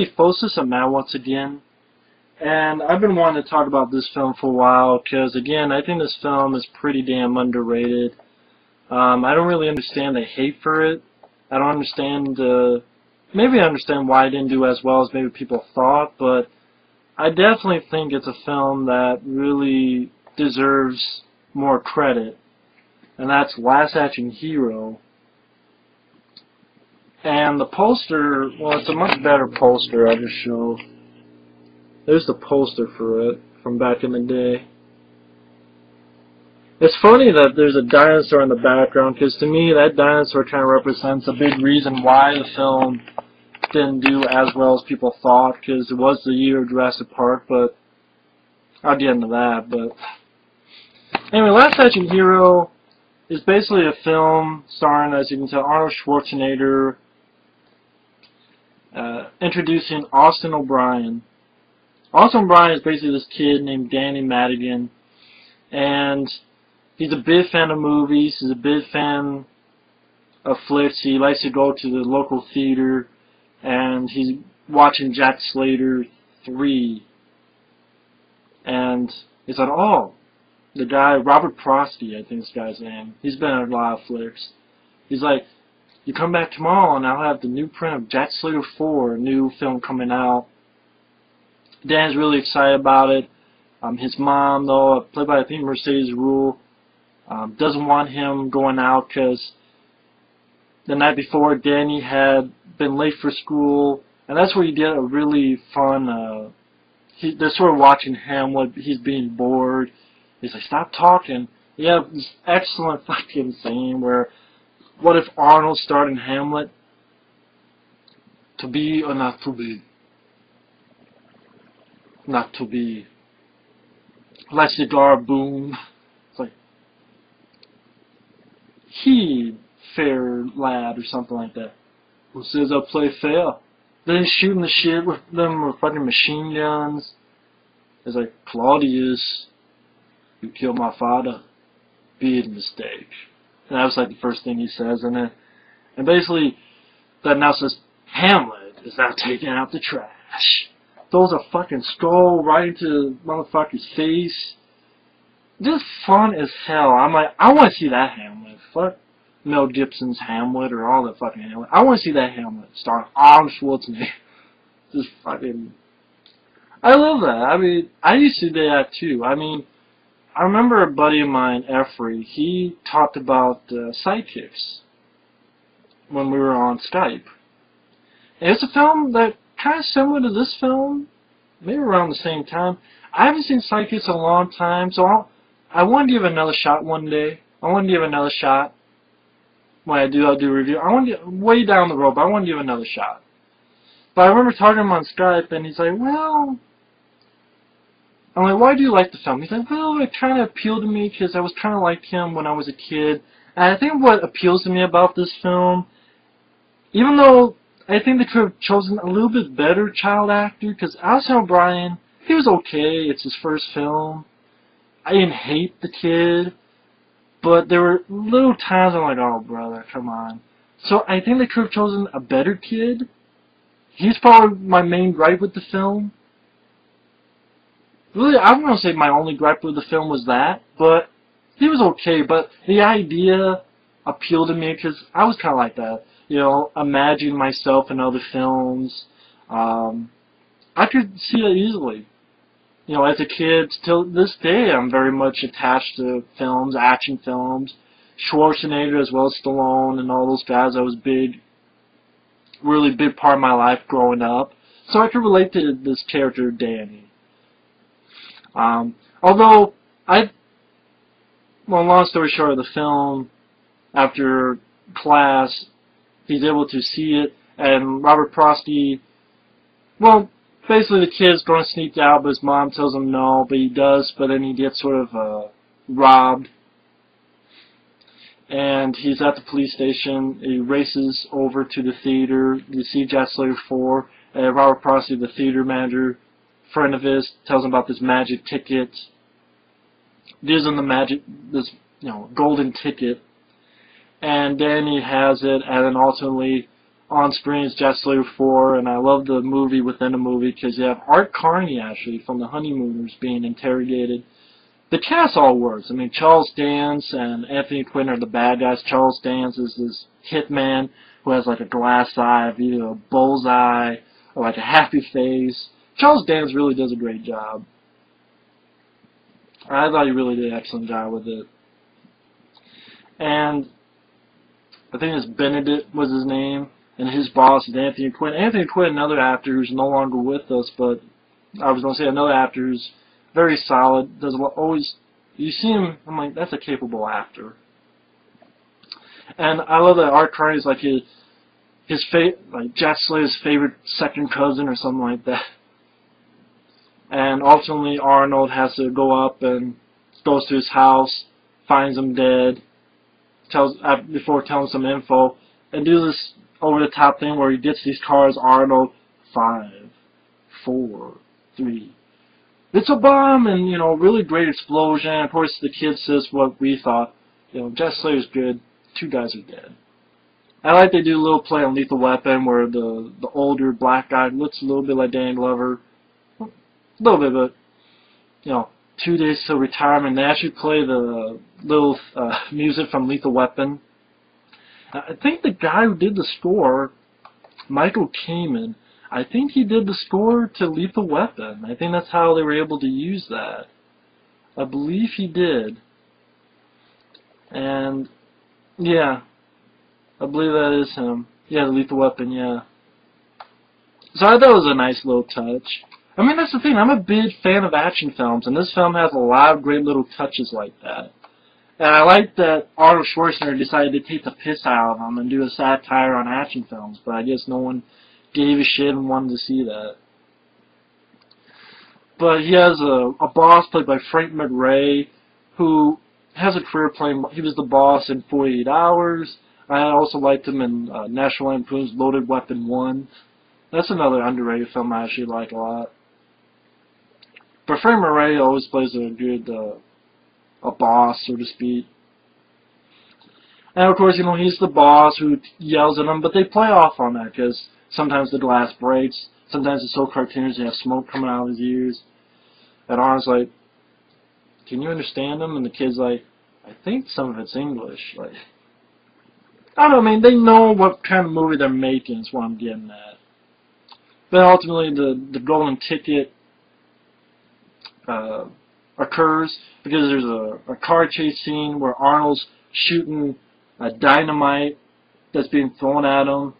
Fosus and Matt once again, and I've been wanting to talk about this film for a while because, again, I think this film is pretty damn underrated. I don't really understand the hate for it. I don't understand, maybe I understand why it didn't do as well as maybe people thought, but I definitely think it's a film that really deserves more credit, and that's Last Action Hero. And the poster, well, it's a much better poster, I'll just show. There's the poster for it from back in the day. It's funny that there's a dinosaur in the background, because to me that dinosaur kind of represents a big reason why the film didn't do as well as people thought, because it was the year of Jurassic Park, but I'll get into that. But anyway, Last Action Hero is basically a film starring, as you can tell, Arnold Schwarzenegger, introducing Austin O'Brien. Austin O'Brien is basically this kid named Danny Madigan, and he's a big fan of movies, he's a big fan of flicks. He likes to go to the local theater, and he's watching Jack Slater 3. And he's like, oh, the guy, Robert Prosky, I think this guy's name, he's been in a lot of flicks. He's like, you come back tomorrow and I'll have the new print of Jack Slater 4, a new film coming out. Dan's really excited about it. His mom, though, played by, I think, Mercedes Ruehl, doesn't want him going out because the night before Danny had been late for school, and that's where you get a really fun, they're sort of watching Hamlet, he's being bored, he's like, stop talking. You have this excellent fucking scene where, what if Arnold starred in Hamlet? To be or not to be? Not to be. Like cigar boom. It's like, he, fair lad, or something like that. Who says I play fair? Then he's shooting the shit with them with fucking machine guns. It's like, Claudius, you killed my father. Big mistake. And that was like the first thing he says in it. And basically, that now says, Hamlet is now taking out the trash. Throws a fucking skull right into the motherfucker's face. Just fun as hell. I'm like, I want to see that Hamlet. Fuck Mel Gibson's Hamlet or all that fucking Hamlet. I want to see that Hamlet starring Arnold Schwarzenegger. Just fucking... I love that. I mean, I used to do that too. I mean, I remember a buddy of mine, Effrey, he talked about Sidekicks when we were on Skype. And it's a film that kind of similar to this film, maybe around the same time. I haven't seen Sidekicks in a long time, so I want to give it another shot one day. I want to give it another shot. When I do, I'll do a review. I want to get way down the road, but I want to give it another shot. But I remember talking to him on Skype, and he's like, well... I'm like, why do you like the film? He's like, well, it kind of appealed to me because I was kind of like him when I was a kid. And I think what appeals to me about this film, even though I think they could have chosen a little bit better child actor, because Austin O'Brien, he was okay. It's his first film. I didn't hate the kid, but there were little times I'm like, oh, brother, come on. So I think they could have chosen a better kid. He's probably my main gripe with the film. Really, I'm going to say my only gripe with the film was that, but he was okay, but the idea appealed to me because I was kind of like that. You know, imagining myself in other films. I could see it easily. You know, as a kid, till this day, I'm very much attached to films, action films. Schwarzenegger as well as Stallone and all those guys. I was big, really big part of my life growing up. So I could relate to this character, Danny. Although, well, long story short, the film, after class, he's able to see it, and Robert Prosky, well, basically the kid's going to sneak out, but his mom tells him no, but he does, but then he gets sort of robbed, and he's at the police station. He races over to the theater. You see Jack Slater 4, and Robert Prosky, the theater manager, friend of his, tells him about this magic ticket. Gives him this golden ticket, and Danny has it, and then ultimately on screen is Jet Slayer 4, and I love the movie within a movie because you have Art Carney actually from The Honeymooners being interrogated. The cast all works. I mean, Charles Dance and Anthony Quinn are the bad guys. Charles Dance is this hitman who has like a glass eye, either a bullseye or like a happy face. Charles Dance really does a great job. I thought he really did an excellent job with it. And I think it's Benedict was his name, and his boss is Anthony Quinn. Anthony Quinn, another actor who's no longer with us, but I was going to say another actor who's very solid. Does a lot, always, you see him, I'm like, that's a capable actor. And I love that Art Carney's like like Jet Slayer's favorite second cousin or something like that. And ultimately Arnold has to go up and goes to his house, finds him dead, before telling some info, and do this over the top thing where he gets these cars. Arnold, 5, 4, 3. It's a bomb, and you know, really great explosion. Of course, the kid says what we thought. You know, Jet Slayer's good. 2 guys are dead. I like they do a little play on Lethal Weapon where the older black guy looks a little bit like Danny Glover. A little bit, but you know, 2 days till retirement. They actually play the little music from Lethal Weapon. I think the guy who did the score, Michael Kamen, I think he did the score to Lethal Weapon. I think that's how they were able to use that. I believe he did. And yeah, I believe that is him. Yeah, the Lethal Weapon, yeah. So I thought it was a nice little touch. I mean, that's the thing. I'm a big fan of action films, and this film has a lot of great little touches like that. And I like that Arnold Schwarzenegger decided to take the piss out of them and do a satire on action films, but I guess no one gave a shit and wanted to see that. But he has a boss played by Frank McRae, who has a career playing. He was the boss in 48 Hours. I also liked him in National Lampoon's Loaded Weapon 1. That's another underrated film I actually like a lot. But Frank McRae always plays a good a boss, so to speak. And of course, you know, he's the boss who yells at him, but they play off on that because sometimes the glass breaks, sometimes it's so cartoonish they have smoke coming out of his ears. And Arnold's like, "Can you understand him?" And the kid's like, "I think some of it's English." Like, I don't know, I mean, they know what kind of movie they're making is what I'm getting at. But ultimately, the golden ticket occurs because there's a car chase scene where Arnold's shooting a dynamite that's being thrown at him,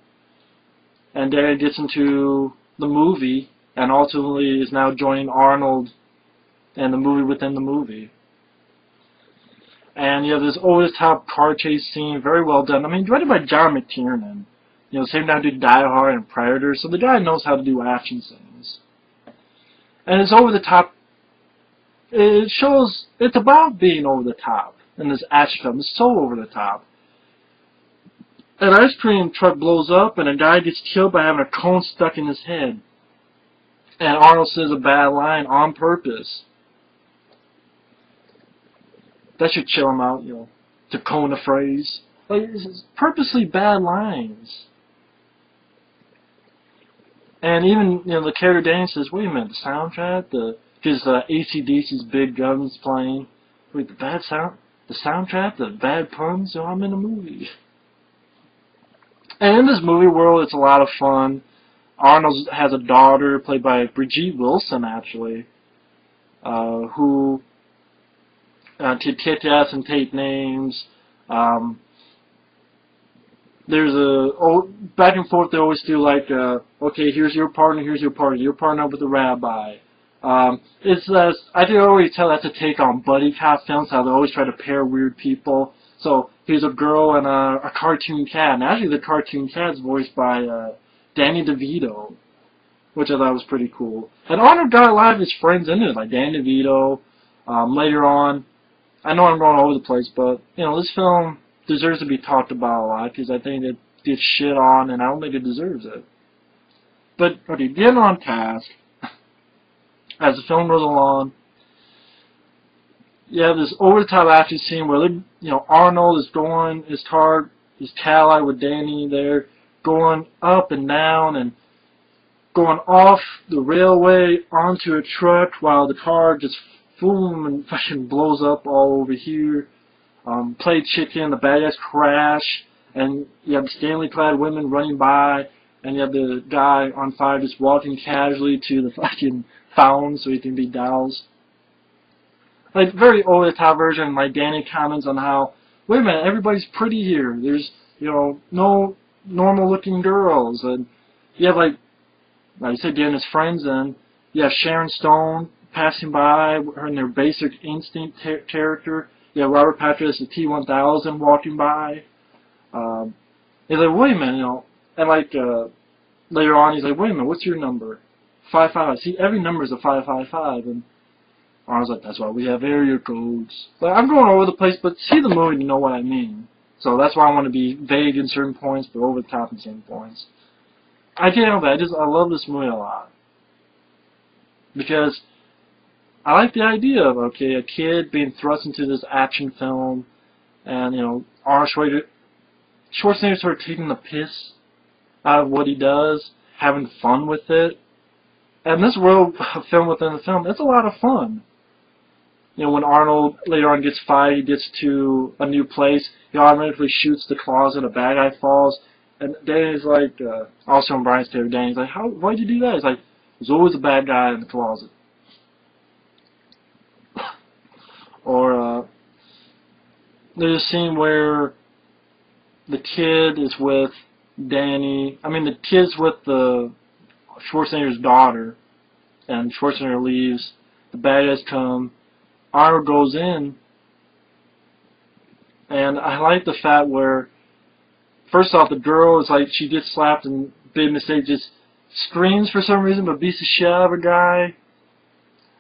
and there he gets into the movie and ultimately is now joining Arnold and the movie within the movie. And you have this over-the-top car chase scene, very well done. I mean, directed by John McTiernan. You know, same guy who did Die Hard and Predator, so the guy knows how to do action scenes. And it's over the top. It shows, it's about being over the top in this action film. It's so over the top. An ice cream truck blows up and a guy gets killed by having a cone stuck in his head. And Arnold says a bad line on purpose. That should chill him out, you know, to cone a phrase. Like, it's purposely bad lines. And even, you know, the character Danny says, "Wait a minute, the soundtrack, because AC/DC's Big Guns playing. Wait, the soundtrack, the bad puns, so I'm in a movie." And in this movie world, it's a lot of fun. Arnold has a daughter played by Brigitte Wilson, actually, who to kick ass and take names. There's back and forth. They always do like, okay, here's your partner, here's your partner. Your partner with the rabbi. I can already tell that's a take on buddy cop films, how they always try to pair weird people. So here's a girl and a cartoon cat. And actually, the cartoon cat's voiced by Danny DeVito, which I thought was pretty cool. And Arnold got a lot of his friends in it, like Danny DeVito. Later on, I know I'm going all over the place, but you know, this film deserves to be talked about a lot because I think it gets shit on, and I don't think it deserves it. But okay, getting on task. As the film goes along, you have this over-the-top action scene where, you know, Arnold is going his car, his Cadillac with Danny there, going up and down and going off the railway onto a truck while the car just boom and fucking blows up all over here. Play chicken, the bad guys crash, and you have the scantily clad women running by, and you have the guy on fire just walking casually to the fucking fountain so he can be doused. Like, very over-the-top version. Like, Danny comments on how, wait a minute, everybody's pretty here. There's, you know, no normal-looking girls. And you have, like you said, getting his friends in. You have Sharon Stone passing by, her in their Basic Instinct character. You have Robert Patrick as the T-1000 walking by. He's like, wait a minute, you know. And, like, later on, he's like, wait a minute, what's your number? 555. See, every number is a 555. And I was like, that's why we have area codes. Like, I'm going all over the place, but see the movie to know what I mean. So that's why I want to be vague in certain points, but over the top in certain points. I can't help it. I love this movie a lot. Because I like the idea of, okay, a kid being thrust into this action film, and, you know, Arnold Schwarzenegger sort of taking the piss out of what he does, having fun with it. And this world, film within the film, it's a lot of fun. You know, when Arnold later on gets fired, he gets to a new place, he automatically shoots the closet, a bad guy falls, and Danny's like, also in Brian's character, Danny's like, why'd you do that? He's like, there's always a bad guy in the closet. Or, there's a scene where the kid is with Danny, the kid's with the Schwarzenegger's daughter, and Schwarzenegger leaves, the bad guys come, Arnold goes in, and I like the fact where, first off, the girl is like, she gets slapped and big mistake, just screams for some reason, but beats the shit out of a guy,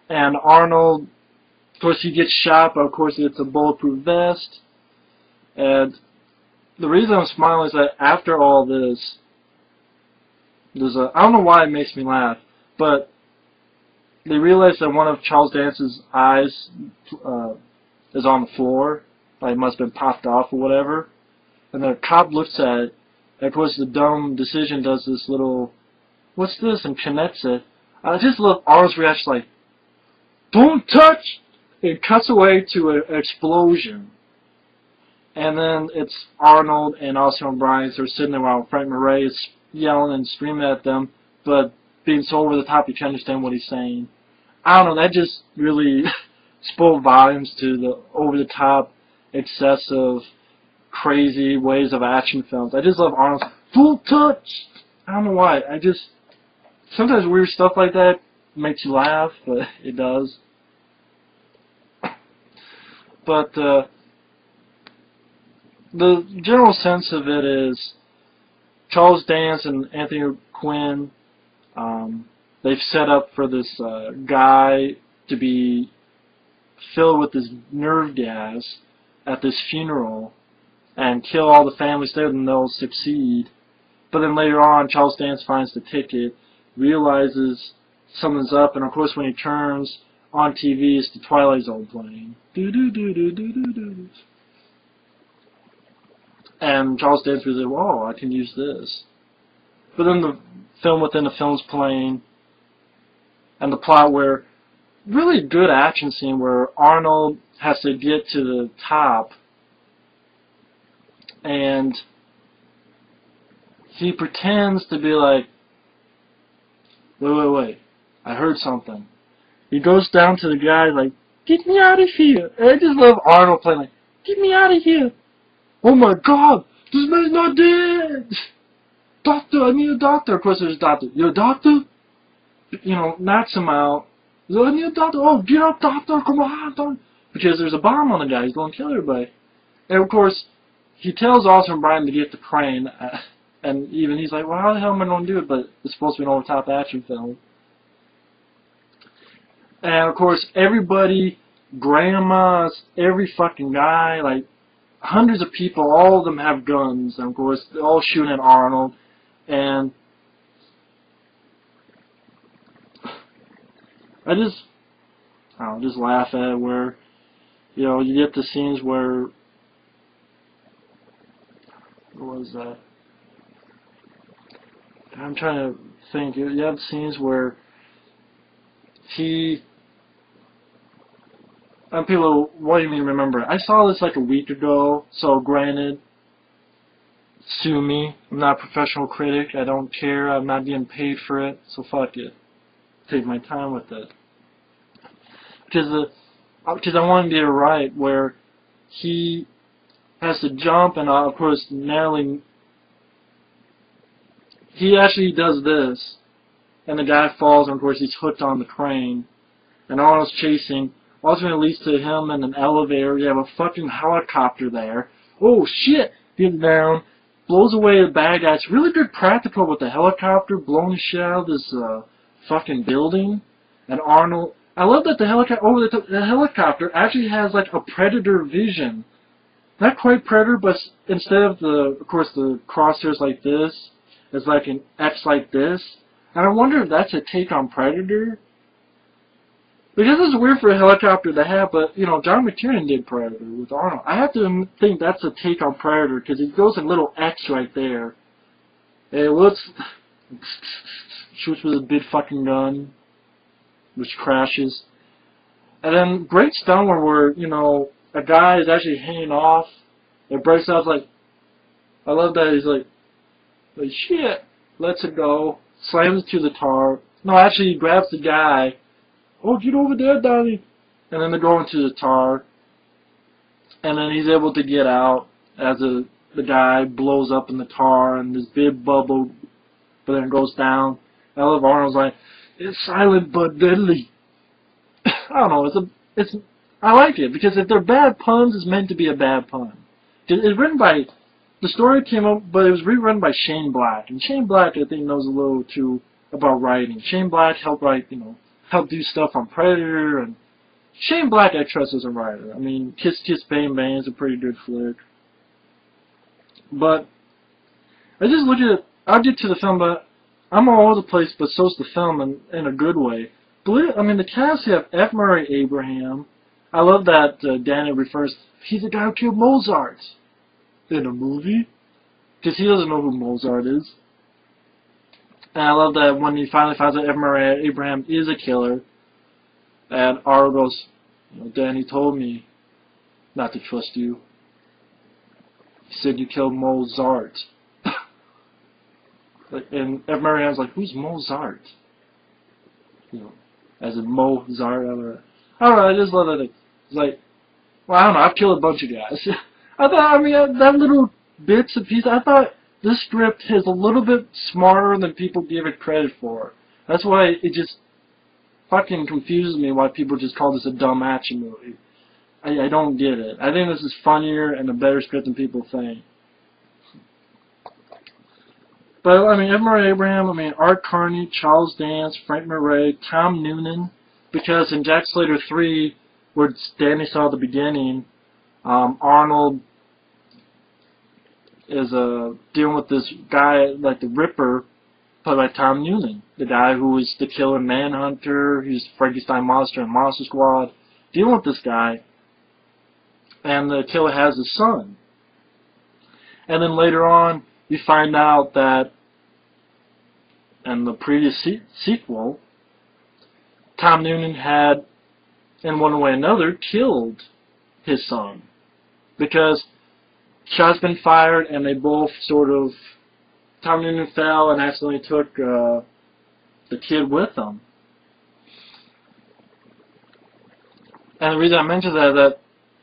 and Arnold, of course, he gets shot, but of course he gets a bulletproof vest, and the reason I'm smiling is that after all this, I don't know why it makes me laugh, but they realize that one of Charles Dance's eyes is on the floor, like it must have been popped off or whatever, and the cop looks at it, and of course the dumb decision does this little, what's this, and connects it. I just love Arnold's reaction, like, don't touch! It cuts away to an explosion. And then it's Arnold and also Brian sort of sitting there while Frank Murray is yelling and screaming at them, but being so over the top you can't understand what he's saying. I don't know, that just really spoke volumes to the over the top, excessive, crazy ways of action films. I just love Arnold's full touch. I don't know why. Sometimes weird stuff like that makes you laugh, but it does. But the general sense of it is Charles Dance and Anthony Quinn, they've set up for this guy to be filled with this nerve gas at this funeral and kill all the families there, and they'll succeed. But then later on, Charles Dance finds the ticket, realizes something's up, and of course when he turns on TV, it's the Twilight Zone playing. Do-do-do-do-do-do-do. And Charles Dance was like, whoa, I can use this. But then the film within the film's playing, and the plot where, really good action scene where Arnold has to get to the top, and he pretends to be like, wait, I heard something. He goes down to the guy like, get me out of here. And I just love Arnold playing like, get me out of here. Oh my god, this man's not dead. Doctor, I need a doctor. Of course there's a doctor. You're a doctor? You know, knocks him out. He's like, I need a doctor. Oh, get up, doctor, come on, doctor. Because there's a bomb on the guy. He's going to kill everybody. And of course, he tells Austin Bryan to get the crane. And even he's like, well, how the hell am I going to do it? But it's supposed to be an over-top action film. And of course, everybody, grandmas, every fucking guy, like hundreds of people, all of them have guns. And of course, they're all shooting at Arnold. And I just laugh at it where, you know, you get the scenes where, what was that? I'm trying to think. You have scenes where he. And people, what do you mean remember? I saw this like a week ago, so granted, sue me. I'm not a professional critic. I don't care. I'm not getting paid for it, so fuck it. Take my time with it. Because I want to get it right, where he has to jump, and of course, Natalie, he actually does this, and the guy falls, and of course, he's hooked on the crane, and Arnold's chasing. Ultimately leads to him in an elevator. You have a fucking helicopter there. Oh shit! Gets down, blows away the bad guy. It's really good practical with the helicopter blowing the shit out of this fucking building. And Arnold, I love that the helicopter. Oh, the helicopter actually has like a Predator vision. Not quite Predator, but instead of of course, the crosshairs like this, it's like an X like this. And I wonder if that's a take on Predator. Because it's weird for a helicopter to have, but, you know, John McTiernan did Predator with Arnold. I have to think that's a take on Predator, because it goes a little X right there. And it looks... shoots with a big fucking gun, which crashes. And then, great stunt where, you know, a guy is actually hanging off, it breaks out, like... I love that he's like, shit, lets it go, slams it to the tar. No, actually, he grabs the guy. Oh, get over there, Donnie. And then they go into the tar. And then he's able to get out as the guy blows up in the tar and this big bubble, but then it goes down. I love Arnold's like, it's silent but deadly. I don't know, I like it because if they're bad puns, it's meant to be a bad pun. It's written by, the story came up, but it was rewritten by Shane Black. And Shane Black, I think, knows a little too about writing. Shane Black helped write, you know, help do stuff on Predator, and Shane Black I trust as a writer. I mean, Kiss Kiss Bang Bang is a pretty good flick. But I just look at it, I'll get to the film, but I'm all over the place, but so's the film in a good way. I mean, the cast, you have F. Murray Abraham. I love that Danny refers, he's the guy who killed Mozart in a movie, because he doesn't know who Mozart is. And I love that when he finally finds out F. Murray Abraham is a killer, and Arnold goes, you know, Danny told me not to trust you. He said you killed Mozart. And F. Murray Abraham's like, who's Mozart? You know, as in Mozart. I don't know, I just love that. It's like, well, I don't know, I've killed a bunch of guys. I mean, that little bits and pieces, I thought this script is a little bit smarter than people give it credit for. That's why it just fucking confuses me why people just call this a dumb action movie. I don't get it. I think this is funnier and a better script than people think. But, I mean, F. Murray Abraham, I mean, Art Carney, Charles Dance, Frank Murray, Tom Noonan, because in Jack Slater 3, where Danny saw the beginning, Arnold is dealing with this guy, like the Ripper, played by Tom Noonan, the guy who was the killer Manhunter, he's Frankenstein Monster and Monster Squad, dealing with this guy, and the killer has a son. And then later on, you find out that in the previous sequel, Tom Noonan had, in one way or another, killed his son, because shots been fired, and they both sort of, Tom Noonan fell and accidentally took the kid with him. And the reason I mention that is that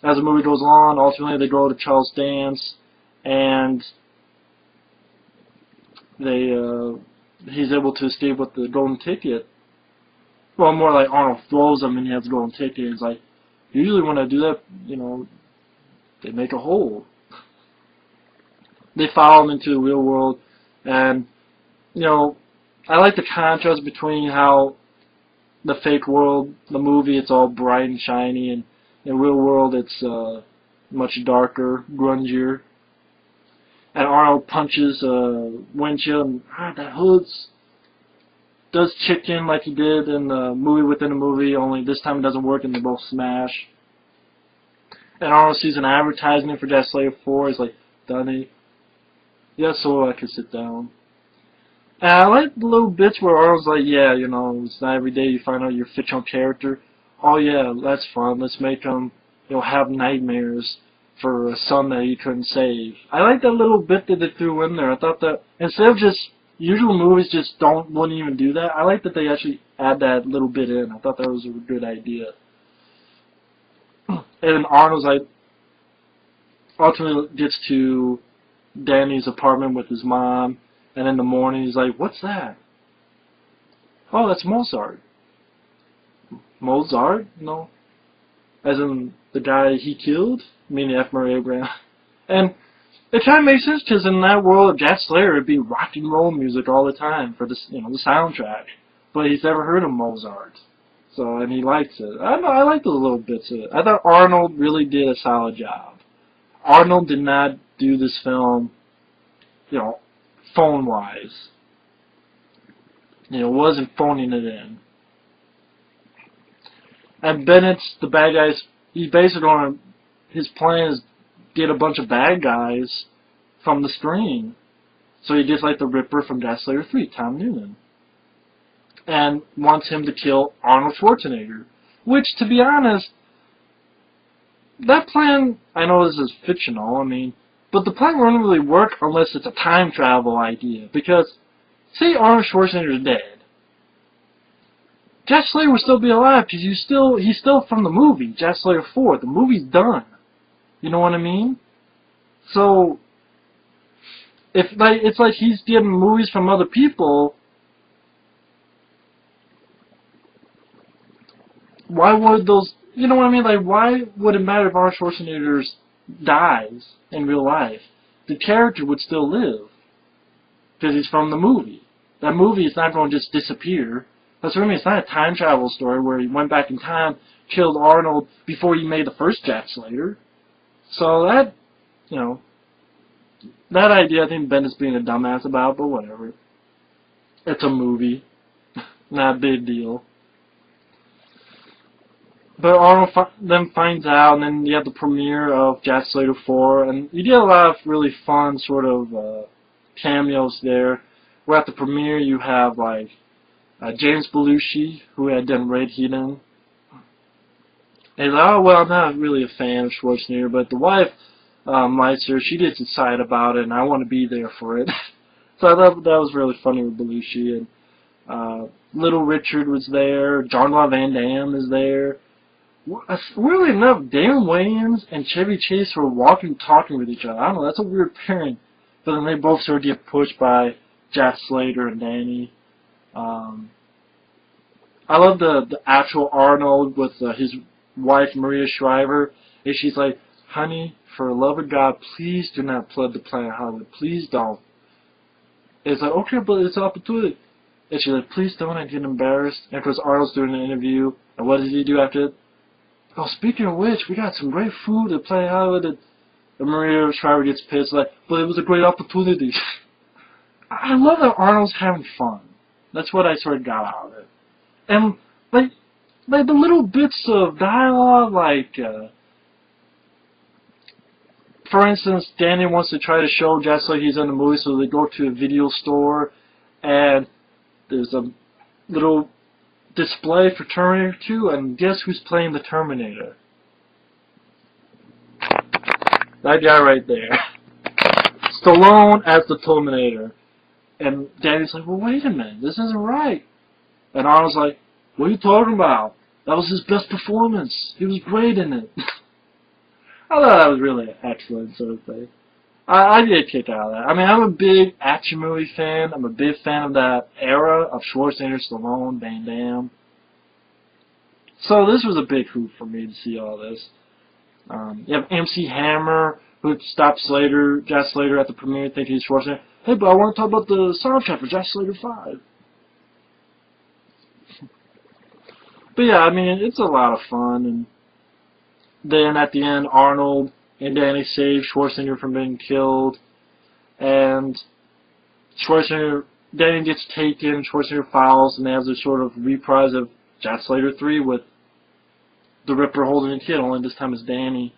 as the movie goes on, ultimately they go to Charles Dance, and he's able to escape with the golden ticket. Well, more like Arnold throws him and he has the golden ticket. It's like, usually when I do that, you know, they make a hole. They follow him into the real world, and, you know, I like the contrast between how the fake world, the movie, it's all bright and shiny, and in the real world it's much darker, grungier. And Arnold punches windshield, and that hood's does chicken like he did in the movie within the movie, only this time it doesn't work and they both smash. And Arnold sees an advertisement for Jack Slater 4, he's like, Donnie, yes, so I can sit down. And I like the little bits where Arnold's like, yeah, you know, it's not every day you find out your fictional character. Oh yeah, that's fun. Let's make him, you know, have nightmares for a son that he couldn't save. I like that little bit that they threw in there. I thought that instead of just usual movies just wouldn't even do that. I like that they actually add that little bit in. I thought that was a good idea. And Arnold's like ultimately gets to Danny's apartment with his mom, and in the morning he's like, "What's that?" "Oh, that's Mozart." "Mozart?" "No." As in the guy he killed? Meaning F. Murray Abraham. And it kind of makes sense because in that world of Jack Slater, it'd be rock and roll music all the time for this, you know, the soundtrack. But he's never heard of Mozart, so and he likes it. I don't know, I like those little bits of it. I thought Arnold really did a solid job. Arnold did not do this film, you know, phone-wise. You know, wasn't phoning it in. And Bennett's the bad guys. He's basically on his plan is get a bunch of bad guys from the screen. So he gets like the Ripper from Jack Slater 3, Tom Noonan, and wants him to kill Arnold Schwarzenegger. Which, to be honest, that plan, I know this is fictional, I mean, but the plan won't really work unless it's a time travel idea. Because, say Arnold Schwarzenegger is dead, Jack Slater would still be alive because he's still from the movie, Jack Slater 4. The movie's done. You know what I mean? So, it's like he's getting movies from other people. Why would those, you know what I mean? Like, why would it matter if Arnold Schwarzenegger dies in real life? The character would still live because he's from the movie. That movie is not going to just disappear. That's what I mean. It's not a time travel story where he went back in time, killed Arnold before he made the first Jack Slater. So that, you know, that idea I think Bennett's being a dumbass about, but whatever. It's a movie. Not a big deal. But Arnold then finds out, and then you have the premiere of Jack Slater 4, and you get a lot of really fun sort of cameos there. Where at the premiere you have like James Belushi, who had done Red Heathen. And he's like, oh, well, I'm not really a fan of Schwarzenegger, but the wife, Meister, she gets excited about it, and I want to be there for it. So I thought that was really funny with Belushi. And Little Richard was there. Jean-Claude Van Damme is there. Weirdly enough, Dan Wayans and Chevy Chase were walking, talking with each other. I don't know, that's a weird pairing. But then they both sort of get pushed by Jack Slater and Danny. I love the actual Arnold with his wife Maria Shriver, and she's like, honey, for the love of God, please do not flood the Planet Hollywood. Please don't. It's like, okay, but it's an opportunity. And she's like, please don't, I get embarrassed. And of course Arnold's doing an interview, and what does he do after it? Oh, speaking of which, we got some great food at Planet Hollywood. And Maria Shriver gets pissed, like, but it was a great opportunity. I love that Arnold's having fun. That's what I sort of got out of it. And, like the little bits of dialogue, like, for instance, Danny wants to try to show Jack Slater he's in the movie, so they go to a video store, and there's a little display for Terminator 2, and guess who's playing the Terminator? That guy right there. Stallone as the Terminator. And Danny's like, well, wait a minute, this isn't right. And Arnold's like, what are you talking about? That was his best performance. He was great in it. I thought that was really an excellent sort of thing. I get a kick out of that. I mean, I'm a big action movie fan. I'm a big fan of that era of Schwarzenegger, Stallone, Van Damme. So this was a big hoop for me to see all this. You have MC Hammer, who stopped Jack Slater at the premiere thinking he's Schwarzenegger. Hey, but I want to talk about the soundtrack for Jack Slater 5. But yeah, I mean, it's a lot of fun. And then at the end, Arnold and Danny save Schwarzenegger from being killed. And Danny gets taken, Schwarzenegger files, and they have this sort of reprise of Jack Slater 3 with the Ripper holding a kid, only this time it's Danny.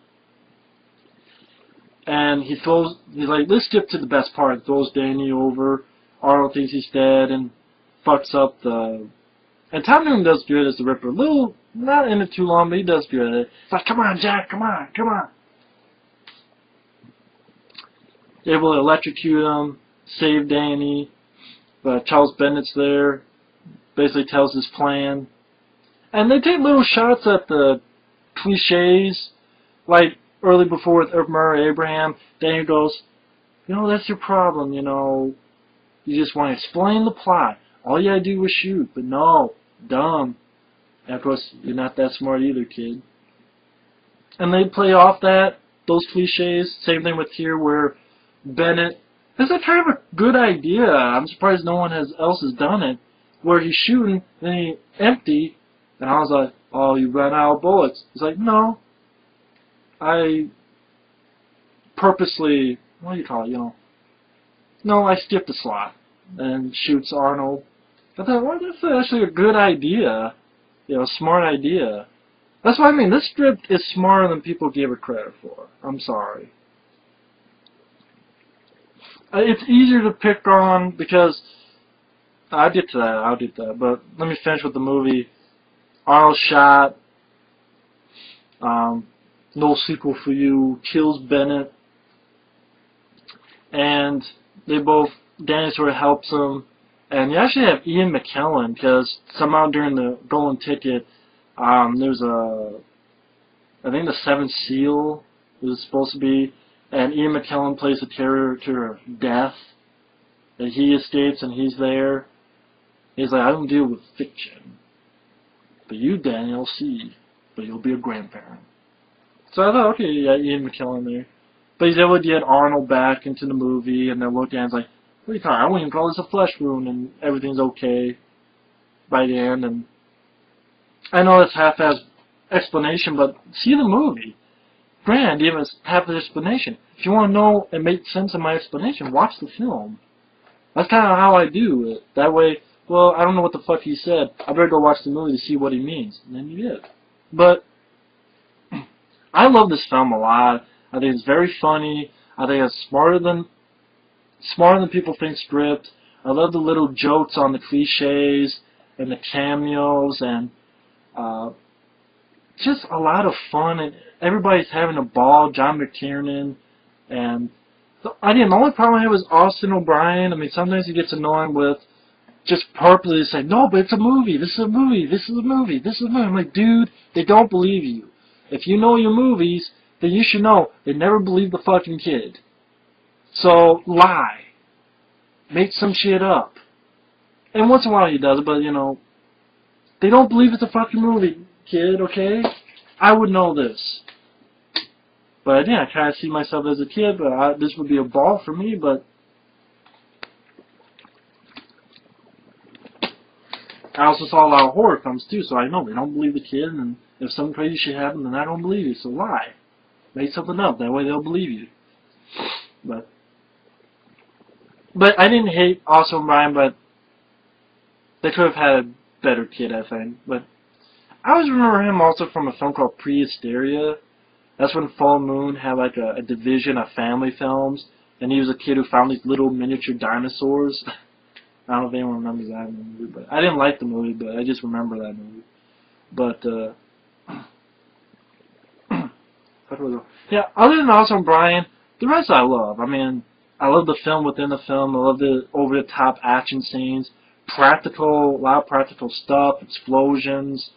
And he's like, let's skip to the best part. He throws Danny over Arnold thinks he's dead and fucks up the... And Tom Noonan does good as the Ripper. Not in it too long, but he does good at it. It's like, come on, Jack, come on, come on. Able to electrocute him, save Danny. But Charles Bennett's there, basically tells his plan. And they take little shots at the cliches, like early before with Murray Abraham. Danny goes, you know, that's your problem, you know. You just want to explain the plot. All you gotta do is shoot, but no, dumb. And of course, you're not that smart either, kid. And they play off those cliches. Same thing with here, where Bennett, this is kind of a good idea. I'm surprised no one else has done it. Where he's shooting, then he empty, and I was like, oh, you ran out of bullets. He's like, no, I purposely, what do you call it, you know? No, I skipped a slot and shoots Arnold. I thought, well, that's actually a good idea. You know, smart idea. That's what I mean. This script is smarter than people give it credit for. I'm sorry. It's easier to pick on because I'll get to that. But let me finish with the movie. Arnold shot. No sequel for you. Kills Bennett. And they both, Danny sort of helps him. And you actually have Ian McKellen, because somehow during the Golden Ticket, there's I think the Seventh Seal was supposed to be, and Ian McKellen plays the character of Death, and he escapes and he's there. He's like, I don't deal with fiction. But you, Daniel, see, but you'll be a grandparent. So I thought, okay, yeah, Ian McKellen there. But he's able to get Arnold back into the movie, and they're looking at it, like, what are you talking? I wouldn't even call this a flesh wound, and everything's okay by the end. And I know it's half-assed explanation, but see the movie. Grand, even half the explanation. If you want to know and make sense of my explanation, watch the film. That's kind of how I do it. That way, well, I don't know what the fuck he said. I better go watch the movie to see what he means. And then you did. But I love this film a lot. I think it's very funny. I think it's smarter than people think script. I love the little jokes on the cliches and the cameos and just a lot of fun, and everybody's having a ball. John McTiernan, and the only problem I had was Austin O'Brien. I mean, sometimes he gets annoying with just purposely saying, no, but it's a movie, this is a movie, this is a movie, this is a movie. I'm like, dude, they don't believe you. If you know your movies, then you should know they never believe the fucking kid. So, lie. Make some shit up. And once in a while he does it, but, you know, they don't believe it's a fucking movie, kid, okay? I would know this. But, again, I kind of see myself as a kid, but this would be a ball for me, but I also saw a lot of horror films, too, so I know they don't believe the kid, and if some crazy shit happens, then I don't believe you, so lie. Make something up, that way they'll believe you. But I didn't hate Austin O'Brien, but they could have had a better kid, I think. But I always remember him also from a film called Pre-Hysteria. That's when Full Moon had like a division of family films, and he was a kid who found these little miniature dinosaurs. I don't know if anyone remembers that movie, but I didn't like the movie, but I just remember that movie. But yeah, other than Austin O'Brien, the rest I love. I mean, I love the film within the film. I love the over-the-top action scenes. Practical, a lot of practical stuff, explosions.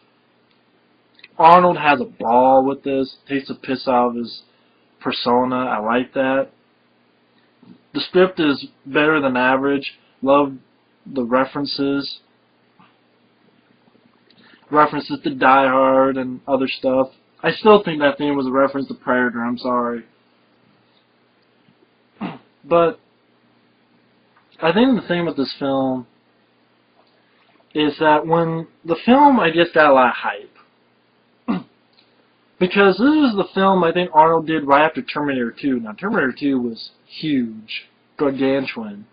Arnold has a ball with this. Takes the piss out of his persona. I like that. The script is better than average. Love the references. References to Die Hard and other stuff. I still think that thing was a reference to Predator. I'm sorry. But I think the thing with this film is that when the film, I guess, got a lot of hype. Because this is the film I think Arnold did right after Terminator 2. Now, Terminator 2 was huge, gargantuan.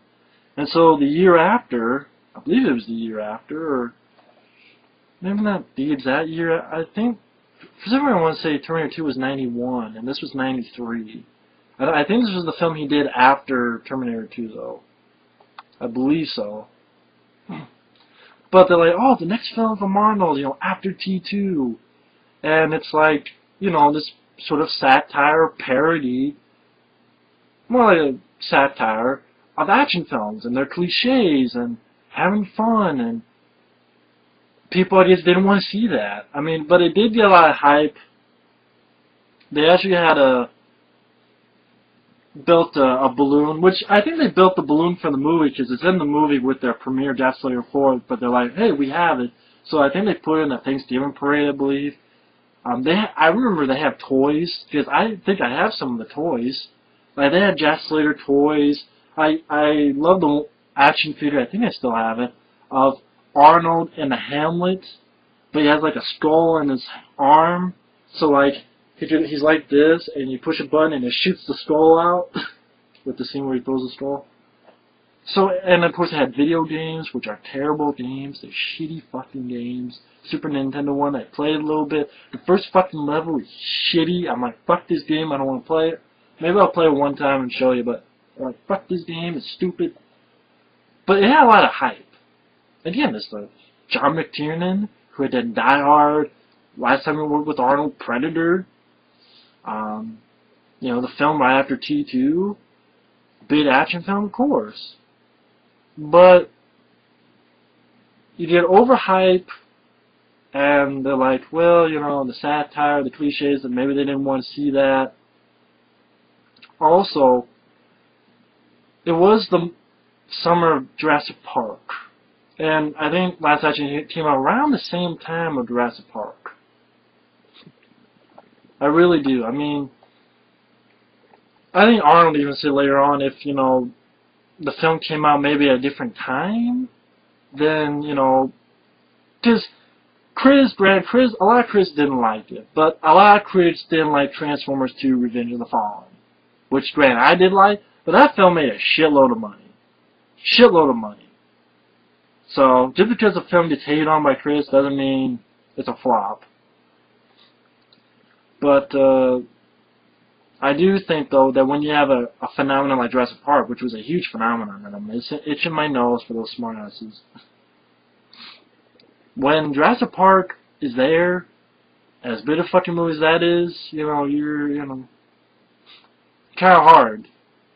And so the year after, I believe it was the year after, or maybe not the exact year, I think, for some reason I want to say Terminator 2 was 91, and this was 93. I think this was the film he did after Terminator 2, though. I believe so. But they're like, oh, the next film from Arnold, after T2. And it's like, this sort of satire parody, more like a satire of action films and their cliches and having fun, and people, I guess, didn't want to see that. I mean, but it did get a lot of hype. They actually had built a balloon, which I think they built the balloon for the movie because it's in the movie with their premiere, Death Slayer 4, but they're like, hey, we have it. So I think they put it in the Thanksgiving parade, I believe. I remember they have toys, because I think I have some of the toys. Like, they had Jack Slater toys. I love the action figure, I think I still have it, of Arnold in the Hamlet, but he has like a skull in his arm, so like, he's like this, and you push a button and it shoots the skull out, with the scene where he throws the skull. So, and of course it had video games, which are terrible games. They're shitty fucking games. Super Nintendo one, I played a little bit. The first fucking level is shitty. I'm like, fuck this game, I don't want to play it. Maybe I'll play it one time and show you, but I'm like, fuck this game, it's stupid. But it had a lot of hype. Again, there's the John McTiernan, who had done Die Hard. Last time we worked with Arnold, Predator. The film right after T2. Big action film, of course. But you get overhype, and they're like, well, the satire, the cliches, and maybe they didn't want to see that. Also, it was the summer of Jurassic Park. And I think Last Action came out around the same time of Jurassic Park. I really do. I mean, I think Arnold even said later on, if, the film came out maybe at a different time, then, because a lot of critics didn't like it, but a lot of critics didn't like Transformers 2 Revenge of the Fallen, which, granted, I did like, but that film made a shitload of money. Shitload of money. So, just because the film gets hated on by critics doesn't mean it's a flop. But, I do think, though, that when you have a phenomenon like Jurassic Park, which was a huge phenomenon, and I'm itching my nose for those smartasses. When Jurassic Park is there, as big a fucking movie as that is, you're, kind of hard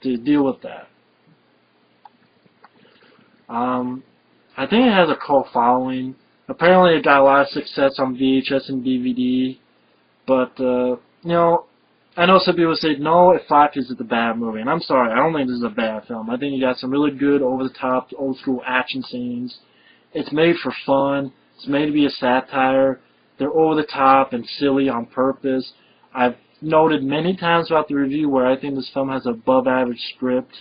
to deal with that. I think it has a cult following. Apparently it got a lot of success on VHS and DVD, but, I know some people say, no, it Fox is a bad movie, and I'm sorry, I don't think this is a bad film. I think you got some really good, over-the-top, old-school action scenes. It's made for fun. It's made to be a satire. They're over-the-top and silly on purpose. I've noted many times throughout the review where I think this film has an above-average script.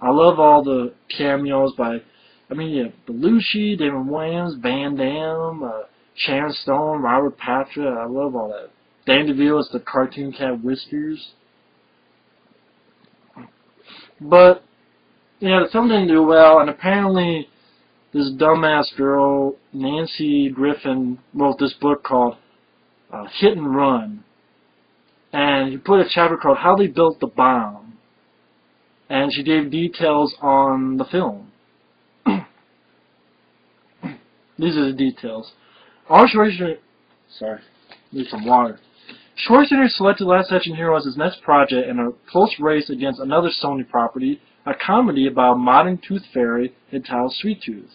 I love all the cameos by, you have Belushi, Damon Wayans, Van Damme, Sharon Stone, Robert Patrick. I love all that. Dan DeVille is the cartoon cat Whiskers. But, the film didn't do well, and apparently this dumbass girl, Nancy Griffin, wrote this book called Hit and Run. And she put a chapter called How They Built the Bomb. And she gave details on the film. These are the details. Arnold Schwarzenegger, sorry, need some water. Schwarzenegger selected Last Action Hero as his next project in a close race against another Sony property, a comedy about a modern tooth fairy entitled Sweet Tooth.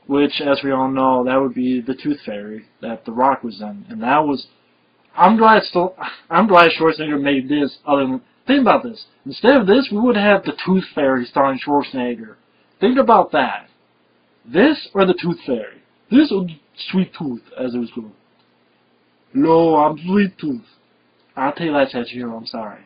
Which, as we all know, that would be the Tooth Fairy that The Rock was in. And that was, I'm glad Schwarzenegger made this other than, think about this. Instead of this, we would have the Tooth Fairy starring Schwarzenegger. Think about that. This or the Tooth Fairy? This or Sweet Tooth, as it was called. No, I'm Sweet Tooth. I'll tell you Last Action Hero, I'm sorry.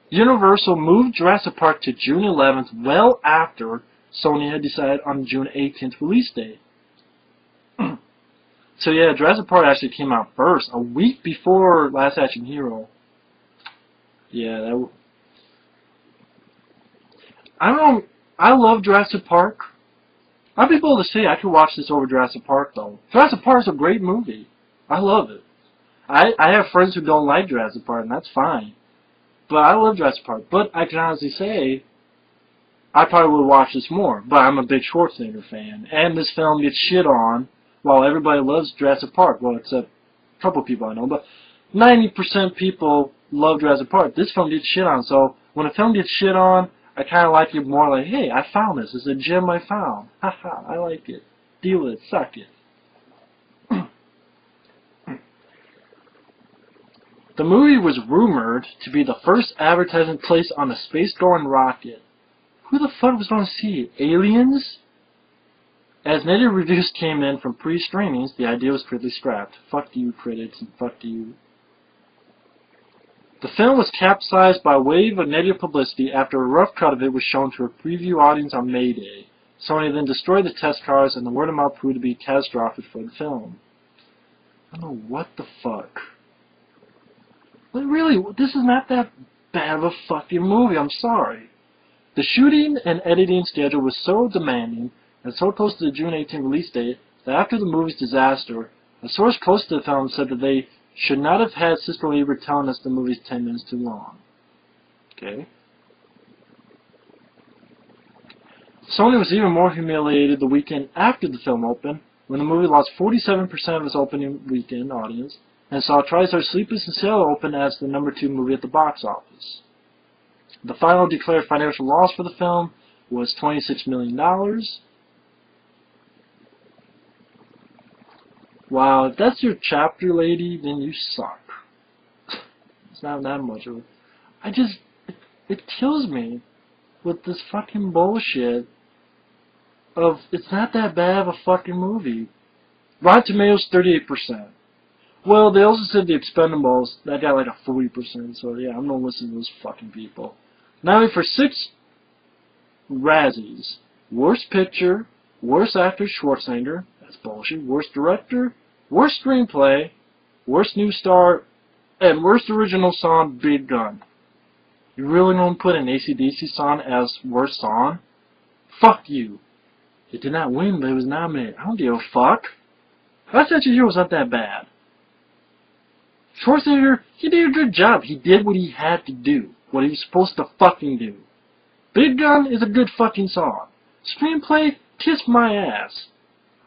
Universal moved Jurassic Park to June 11th, well after Sony had decided on June 18th release date. So yeah, Jurassic Park actually came out first, a week before Last Action Hero. Yeah, that. I don't know. I love Jurassic Park. I'd be able to say I could watch this over Jurassic Park, though. Jurassic Park is a great movie. I love it. I have friends who don't like Jurassic Park, and that's fine. But I love Jurassic Park. But I can honestly say, I probably would watch this more. But I'm a big Schwarzenegger fan. And this film gets shit on, while everybody loves Jurassic Park. Well, except a couple people I know. But 90% people love Jurassic Park. This film gets shit on. So when a film gets shit on, I kind of like it more like, hey, I found this. It's a gem I found. Haha, I like it. Deal with it. Suck it. The movie was rumored to be the first advertisement placed on a space-going rocket. Who the fuck was going to see it? Aliens? As native reviews came in from pre-screenings, the idea was quickly scrapped. Fuck you, critics, and fuck you. The film was capsized by a wave of negative publicity after a rough cut of it was shown to a preview audience on May Day. Sony then destroyed the test cars, and the word of mouth proved to be catastrophic for the film. I don't know what the fuck. But really, this is not that bad of a fucking movie, I'm sorry. The shooting and editing schedule was so demanding and so close to the June 18 release date that after the movie's disaster, a source close to the film said that they should not have had Siskel Ebert telling us the movie's 10 minutes too long. Okay. Sony was even more humiliated the weekend after the film opened, when the movie lost 47% of its opening weekend audience, and saw TriStar Sleepless in Seattle open as the #2 movie at the box office. The final declared financial loss for the film was $26 million. Wow, if that's your chapter, lady, then you suck. It's not that much of it. It kills me with this fucking bullshit of, it's not that bad of a fucking movie. Rotten Tomatoes, 38%. Well, they also said The Expendables, that got like a 40%, so yeah, I'm not listening to those fucking people. Nominated for 6 Razzies. Worst Picture, Worst Actor Schwarzenegger, that's bullshit, Worst Director, Worst Screenplay, Worst New Star, and Worst Original Song, Big Gun. You really don't put an AC/DC song as Worst Song? Fuck you. It did not win, but it was nominated. I don't give a fuck. Last Action Hero was not that bad. Schwarzenegger, he did a good job. He did what he had to do. What he was supposed to fucking do. Big Gun is a good fucking song. Screenplay, kiss my ass.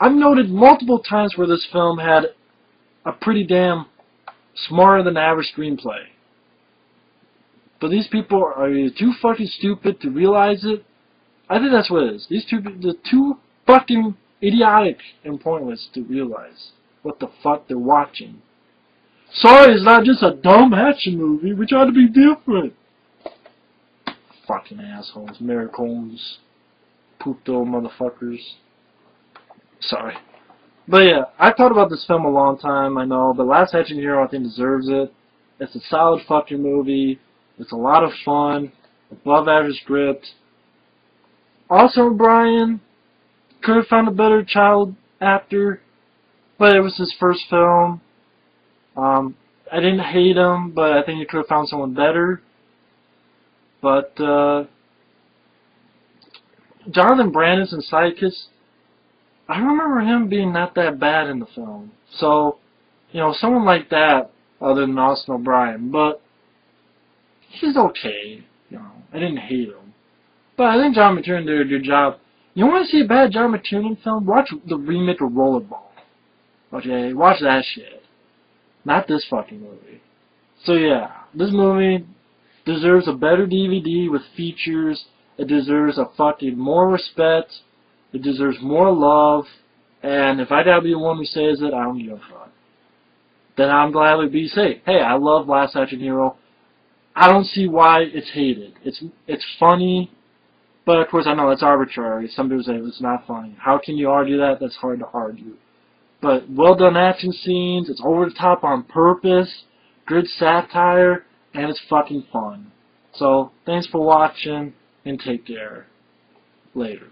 I've noted multiple times where this film had a pretty damn smarter than average screenplay. But these people are either too fucking stupid to realize it. I think that's what it is. They're too fucking idiotic and pointless to realize what the fuck they're watching. Sorry, it's not just a dumb action movie. We try to be different. Fucking assholes. Americans. Puto motherfuckers. Sorry. But yeah, I thought about this film a long time, I know, but Last Action Hero I think deserves it. It's a solid fucking movie. It's a lot of fun. Above average script. Austin O'Brien could have found a better child actor, but it was his first film. I didn't hate him, but I think he could have found someone better. But Jonathan Brandis and Sidekicks, I remember him being not that bad in the film. So, you know, someone like that, other than Austin O'Brien, but he's okay. You know, I didn't hate him. But I think John McTiernan did a good job. You want to see a bad John McTiernan film? Watch the remake of Rollerball. Okay, watch that shit. Not this fucking movie. So yeah, this movie deserves a better DVD with features. It deserves a fucking more respect. It deserves more love. And if I gotta be the one who says it, I don't give a fuck. Then I'm gladly be say, hey, I love Last Action Hero. I don't see why it's hated. It's funny, but of course I know it's arbitrary. Some people say it's not funny. How can you argue that? That's hard to argue. But well done action scenes, it's over the top on purpose, good satire, and it's fucking fun. So, thanks for watching, and take care. Later.